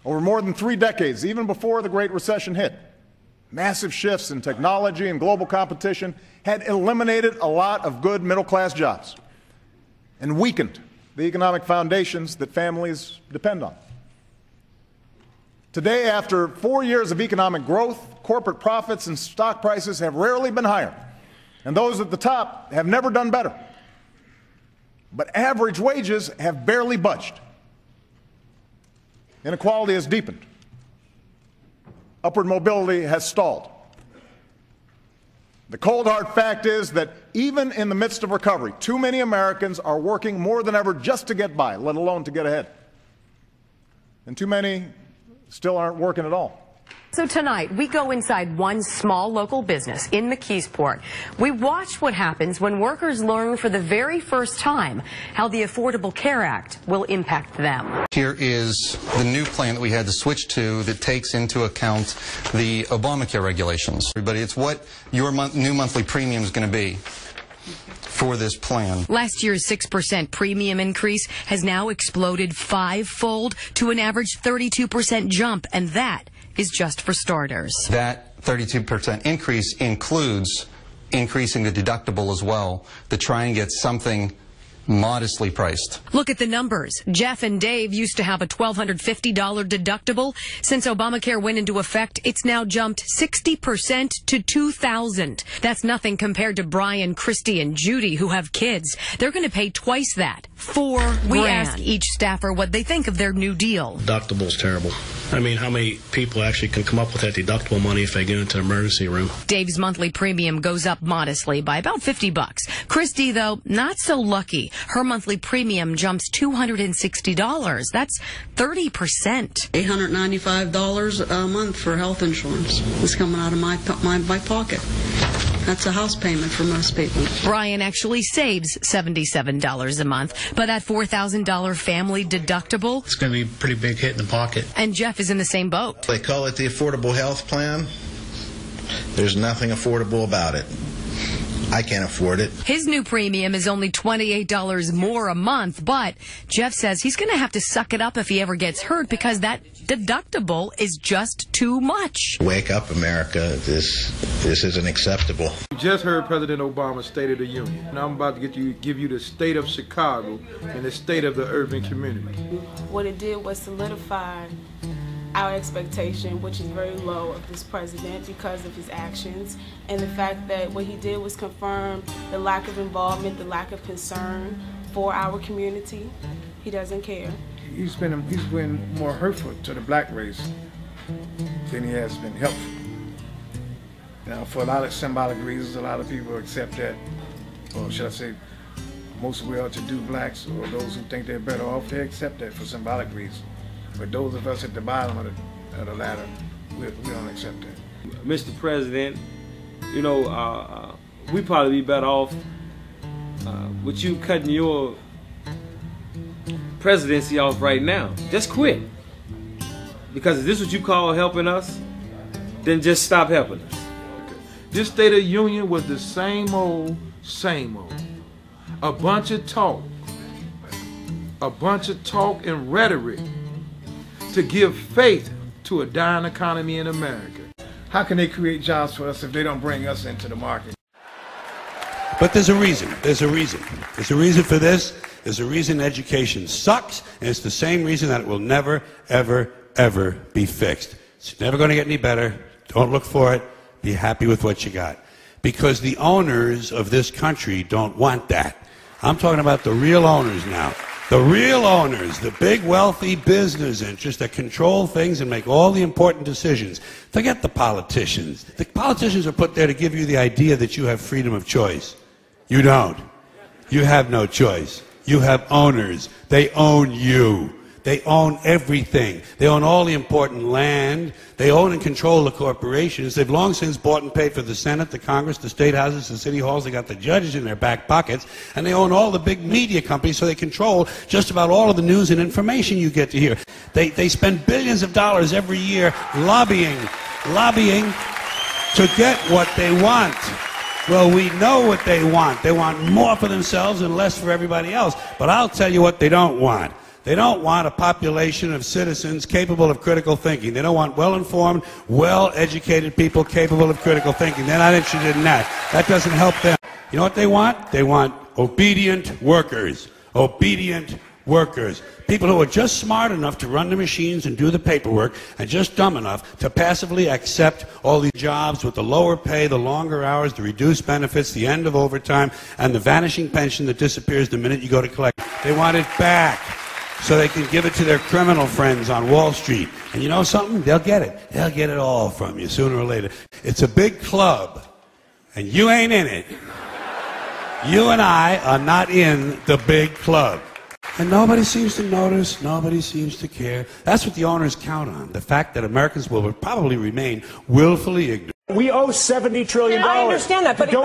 Over more than 3 decades, even before the Great Recession hit, massive shifts in technology and global competition had eliminated a lot of good middle-class jobs and weakened the economic foundations that families depend on. Today, after 4 years of economic growth, corporate profits and stock prices have rarely been higher, and those at the top have never done better. But average wages have barely budged. Inequality has deepened. Upward mobility has stalled. The cold hard fact is that even in the midst of recovery, too many Americans are working more than ever just to get by, let alone to get ahead. And too many still aren't working at all. So tonight, we go inside one small local business in McKeesport. We watch what happens when workers learn for the very first time how the Affordable Care Act will impact them. Here is the new plan that we had to switch to that takes into account the Obamacare regulations. Everybody, it's what your new monthly premium is going to be for this plan. Last year's 6% premium increase has now exploded 5-fold to an average 32% jump, and that is just for starters. That 32% increase includes increasing the deductible as well to try and get something modestly priced. Look at the numbers. Jeff and Dave used to have a $1,250 deductible. Since Obamacare went into effect, it's now jumped 60% to $2,000. That's nothing compared to Brian, Christy, and Judy, who have kids. They're going to pay twice that, $4,000. We ask each staffer what they think of their new deal. Deductible's terrible. I mean, how many people actually can come up with that deductible money if they get into an emergency room? Dave's monthly premium goes up modestly by about $50. Christy, though, not so lucky. Her monthly premium jumps $260. That's 30%. $895 a month for health insurance is coming out of my pocket. That's a house payment for most people. Brian actually saves $77 a month, but that $4,000 family deductible, It's going to be a pretty big hit in the pocket. And Jeff is in the same boat. They call it the Affordable Health Plan. There's nothing affordable about it. I can't afford it. His new premium is only $28 more a month, but Jeff says he's going to have to suck it up if he ever gets hurt because that deductible is just too much. Wake up, America. This isn't acceptable. You just heard President Obama's State of the Union. Now I'm about to give you the state of Chicago and the state of the urban community. What it did was solidify our expectation, which is very low, of this president because of his actions, and the fact that what he did was confirm the lack of involvement, the lack of concern for our community. He doesn't care. He's been more hurtful to the black race than he has been helpful. Now, for a lot of symbolic reasons, a lot of people accept that, or should I say, most well-to-do blacks or those who think they're better off, they accept that for symbolic reasons. But those of us at the bottom of the ladder, we don't accept that. Mr. President, you know, we probably be better off with you cutting your presidency off right now. Just quit. Because if this is what you call helping us, then just stop helping us. This State of the Union was the same old, same old. A bunch of talk and rhetoric to give faith to a dying economy in America. How can they create jobs for us if they don't bring us into the market? But there's a reason. There's a reason. There's a reason for this. There's a reason education sucks, and it's the same reason that it will never, ever, ever be fixed. It's never going to get any better. Don't look for it. Be happy with what you got. Because the owners of this country don't want that. I'm talking about the real owners now. The real owners, the big wealthy business interests that control things and make all the important decisions. Forget the politicians. The politicians are put there to give you the idea that you have freedom of choice. You don't. You have no choice. You have owners. They own you. They own everything. They own all the important land. They own and control the corporations. They've long since bought and paid for the Senate, the Congress, the state houses, the city halls. They got the judges in their back pockets. And they own all the big media companies, so they control just about all of the news and information you get to hear. They spend billions of dollars every year lobbying to get what they want. Well, we know what they want. They want more for themselves and less for everybody else. But I'll tell you what they don't want. They don't want a population of citizens capable of critical thinking. They don't want well-informed, well-educated people capable of critical thinking. They're not interested in that. That doesn't help them. You know what they want? They want obedient workers. Obedient workers. People who are just smart enough to run the machines and do the paperwork and just dumb enough to passively accept all these jobs with the lower pay, the longer hours, the reduced benefits, the end of overtime, and the vanishing pension that disappears the minute you go to collect. They want it back so they can give it to their criminal friends on Wall Street. And you know something? They'll get it. They'll get it all from you sooner or later. It's a big club, and you ain't in it. You and I are not in the big club. And nobody seems to notice, nobody seems to care. That's what the owners count on, the fact that Americans will probably remain willfully ignorant. We owe $70 trillion. I understand that, but to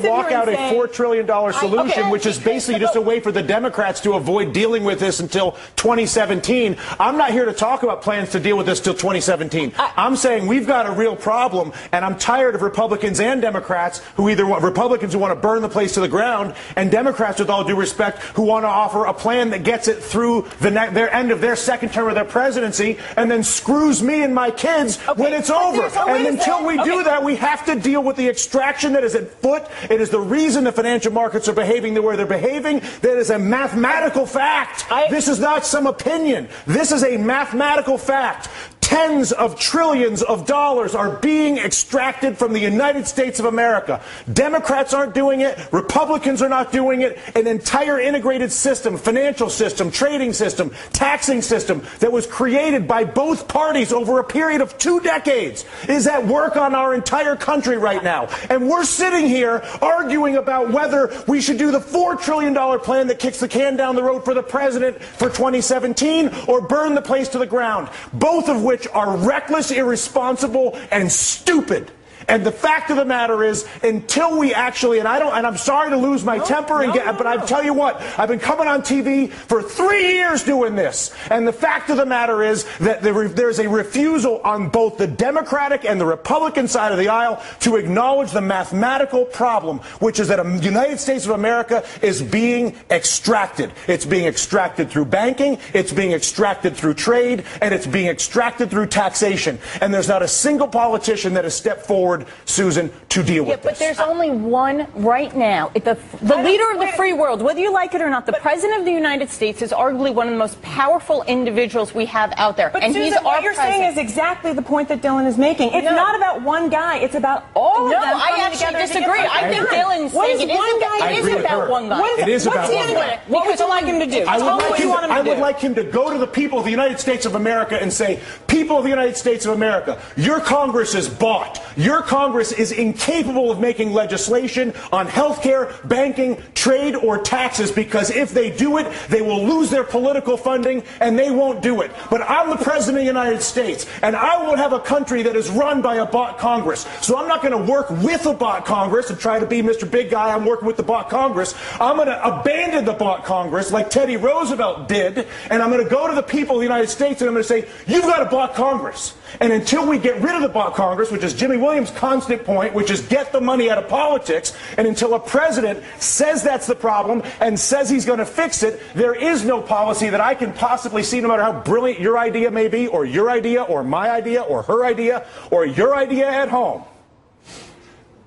walk out a $4 trillion solution, which is basically just a way for the Democrats to avoid dealing with this until 2017. I'm not here to talk about plans to deal with this till 2017. I'm saying we've got a real problem, and I'm tired of Republicans and Democrats who either want Republicans who want to burn the place to the ground, and Democrats, with all due respect, who want to offer a plan that gets it through their end of their second term of their presidency, and then screws me and my kids when it's over. And until we do that, we have to deal with the extraction that is at foot. It is the reason the financial markets are behaving the way they're behaving. That is a mathematical fact. This is not some opinion. This is a mathematical fact. Tens of trillions of dollars are being extracted from the United States of America. Democrats aren't doing it. Republicans are not doing it. An entire integrated system, financial system, trading system, taxing system that was created by both parties over a period of 2 decades is at work on our entire country right now. And we're sitting here arguing about whether we should do the $4 trillion plan that kicks the can down the road for the president for 2017 or burn the place to the ground. Both of which are reckless, irresponsible, and stupid. And the fact of the matter is, until we actually, and I'm sorry to lose my temper, but I tell you what, I've been coming on TV for 3 years doing this. And the fact of the matter is that there's a refusal on both the Democratic and the Republican side of the aisle to acknowledge the mathematical problem, which is that the United States of America is being extracted. It's being extracted through banking, it's being extracted through trade, and it's being extracted through taxation. And there's not a single politician that has stepped forward, Susan, to deal with this. But there's only one right now. The leader of the free world, whether you like it or not, the President of the United States is arguably one of the most powerful individuals we have out there. But and Susan, he's our what you're president. saying is exactly the point that Dylan is making. It's not about one guy. It's about all of them. No, I actually disagree. I think Dylan's saying it is about one guy. It is about one guy. What would you like him to do? I would like him to go to the people of the United States of America and say, people of the United States of America, your Congress is bought. Your Congress is incapable of making legislation on health care, banking, trade, or taxes, because if they do it, they will lose their political funding, and they won't do it. But I'm the President of the United States, and I won't have a country that is run by a bought Congress. So I'm not going to work with a bought Congress and try to be Mr. Big Guy. I'm working with the bought Congress. I'm going to abandon the bought Congress like Teddy Roosevelt did, and I'm going to go to the people of the United States and I'm going to say, you've got a bought Congress. And until we get rid of the bought Congress, which is Jimmy Williams' constant point, which is get the money out of politics, and until a president says that's the problem and says he's going to fix it, there is no policy that I can possibly see, no matter how brilliant your idea may be, or your idea, or my idea, or her idea, or your idea at home,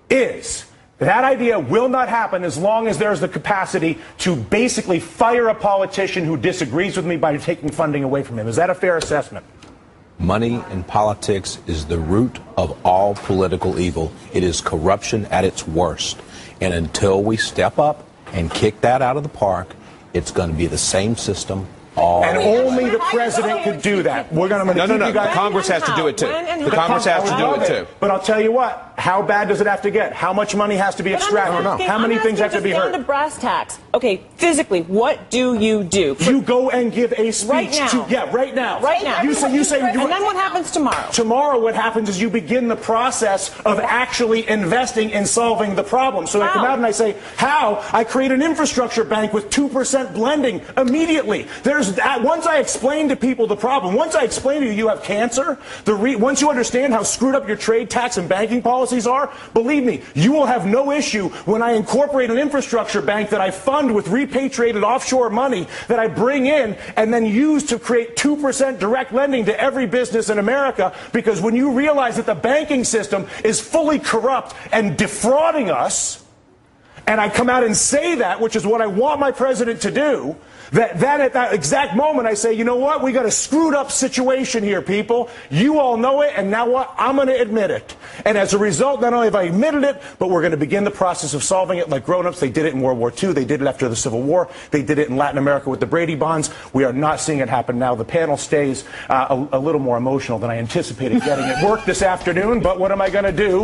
is that idea will not happen as long as there's the capacity to basically fire a politician who disagrees with me by taking funding away from him. Is that a fair assessment? Money in politics is the root of all political evil. It is corruption at its worst. And until we step up and kick that out of the park, it's going to be the same system all and only the president could do that. We're going to No. Congress has to do it too. The Congress has to do it too. But I'll tell you what. How bad does it have to get? How much money has to be extracted? How many things have to be heard? Down to brass tacks. Okay, physically, what do? You go and give a speech right now. Right now. Right now. You say. And then what happens tomorrow? Tomorrow, what happens is you begin the process of actually investing in solving the problem. So I come out and I say, how? I create an infrastructure bank with 2% blending immediately. Once I explain to people the problem, once I explain to you have cancer, once you understand how screwed up your trade, tax, and banking policy policies are, believe me, you will have no issue when I incorporate an infrastructure bank that I fund with repatriated offshore money that I bring in and then use to create 2% direct lending to every business in America, because when you realize that the banking system is fully corrupt and defrauding us, and I come out and say that, which is what I want my president to do, that at that exact moment I say, you know what, we got a screwed up situation here, people. You all know it, and now what? I'm going to admit it. And as a result, not only have I admitted it, but we're going to begin the process of solving it like grown-ups. They did it in World War II. They did it after the Civil War. They did it in Latin America with the Brady bonds. We are not seeing it happen now. The panel stays a little more emotional than I anticipated getting at work this afternoon, but what am I going to do?